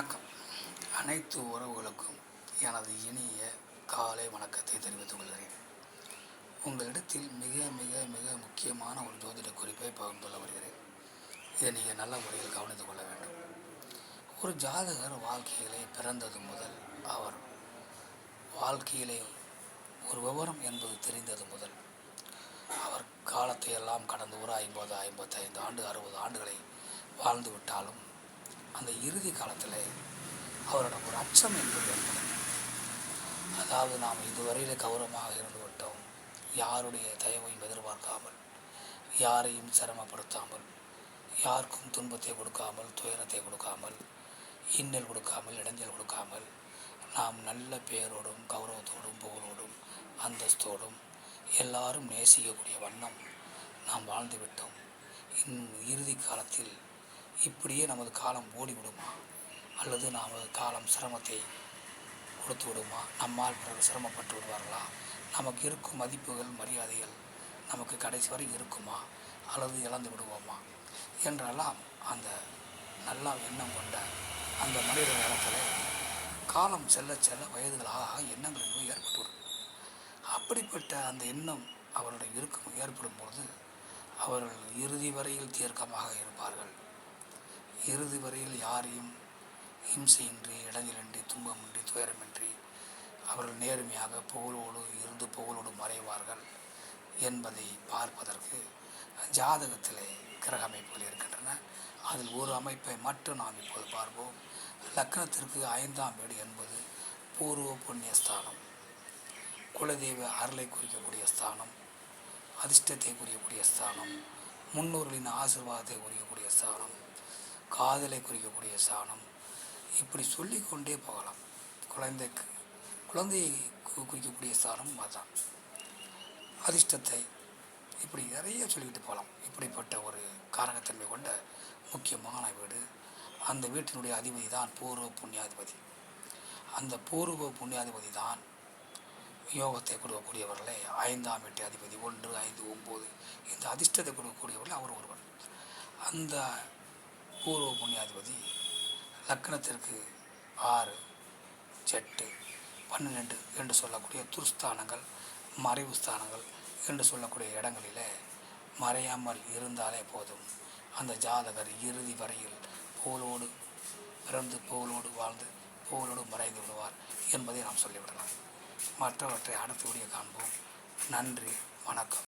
வணக்கம். அனைத்து உறவுகளுக்கும் எனது இனிய காலை வணக்கத்தை தெரிவித்துக் கொள்கிறேன். உங்களிடத்தில் மிக மிக மிக முக்கியமான ஒரு ஜோதிட குறிப்பை பகிர்ந்துள்ள வருகிறேன். இதை நீங்கள் நல்ல முறையில் கவனித்துக் கொள்ள வேண்டும். ஒரு ஜாதகர் வாழ்க்கையிலே பிறந்தது முதல் அவர் வாழ்க்கையிலே ஒரு விவரம் என்பது தெரிந்தது முதல் அவர் காலத்தை எல்லாம் கடந்து ஒரு 50, 55 ஆண்டு 60 ஆண்டுகளை வாழ்ந்து விட்டாலும் அந்த இறுதி காலத்தில் அவரிடம் ஒரு அச்சம் என்பது ஏற்படும். அதாவது நாம் இதுவரையிலே கௌரவமாக இருந்து விட்டோம், யாருடைய தயவையும் எதிர்பார்க்காமல், யாரையும் சிரமப்படுத்தாமல், யாருக்கும் துன்பத்தை கொடுக்காமல், துயரத்தை கொடுக்காமல், இன்னல் கொடுக்காமல், இடைஞ்சல் கொடுக்காமல், நாம் நல்ல பெயரோடும் கௌரவத்தோடும் புகழோடும் அந்தஸ்தோடும் எல்லாரும் நேசிக்கக்கூடிய வண்ணம் நாம் வாழ்ந்து விட்டோம். இறுதி காலத்தில் இப்படியே நமது காலம் ஓடிவிடுமா, அல்லது நமது காலம் சிரமத்தை கொடுத்து விடுமா, நம்மால் பிறகு சிரமப்பட்டு விடுவார்களா, நமக்கு இருக்கும் மதிப்புகள் மரியாதைகள் நமக்கு கடைசி வரை இருக்குமா, அல்லது இழந்து விடுவோமா என்றெல்லாம் அந்த நல்ல எண்ணம் கொண்ட அந்த மனித நேரத்தில் காலம் செல்ல செல்ல வயதுகளாக எண்ணங்கள் என்பது ஏற்பட்டுவிடும். அப்படிப்பட்ட அந்த எண்ணம் அவருடைய ஏற்படும் பொழுது அவர்கள் இறுதி வரையில் தீர்க்கமாக இருப்பார்கள். இறுதி வரையில் யாரையும் ஹிம்சையின்றி, இடைஞ்சலின்றி, துன்பமின்றி, துயரமின்றி அவர்கள் நேர்மையாக புகழோடு இருந்து புகழோடு மறைவார்கள் என்பதை பார்ப்பதற்கு ஜாதகத்திலே கிரக அமைப்புகள் இருக்கின்றன. அதில் ஒரு அமைப்பை மட்டும் நாம் இப்போது பார்ப்போம். லக்னத்திற்கு 5ஆம் வீடு என்பது பூர்வ புண்ணிய ஸ்தானம், குலதெய்வ அருளை குறிக்கக்கூடிய ஸ்தானம், அதிர்ஷ்டத்தை குறிக்கக்கூடிய ஸ்தானம், முன்னோர்களின் ஆசீர்வாதத்தை குறிக்கக்கூடிய ஸ்தானம், காதலை குறிக்கக்கூடிய ஸ்தானம், இப்படி சொல்லிக்கொண்டே போகலாம். குழந்தையை குறிக்கக்கூடிய ஸ்தானம் அதுதான். அதிர்ஷ்டத்தை இப்படி நிறைய சொல்லிக்கிட்டு போகலாம். இப்படிப்பட்ட ஒரு காரகத்தன்மை கொண்ட முக்கியமான வீடு. அந்த வீட்டினுடைய அதிபதி தான் பூர்வ புண்ணியாதிபதி. அந்த பூர்வ புண்ணியாதிபதி தான் யோகத்தை கொடுக்கக்கூடியவர்களே 5ஆம் வீட்டு அதிபதி. 1, 5, 9 இந்த அதிர்ஷ்டத்தை கொடுக்கக்கூடியவர்கள் அவர் ஒருவர். அந்த பூர்வ புண்ணியாதிபதி லக்னத்திற்கு 6, 8, 12 என்று சொல்லக்கூடிய துர்ஸ்தானங்கள், மறைவு ஸ்தானங்கள் என்று சொல்லக்கூடிய இடங்களிலே மறையாமல் இருந்தாலே போதும், அந்த ஜாதகர் இறுதி வரையில் புகழோடு பிறந்து புகழோடு வாழ்ந்து புகழோடு மறைந்து விடுவார் என்பதை நாம் சொல்லிவிடலாம். மற்றவற்றை அடுத்த வீடியோ காண்போம். நன்றி, வணக்கம்.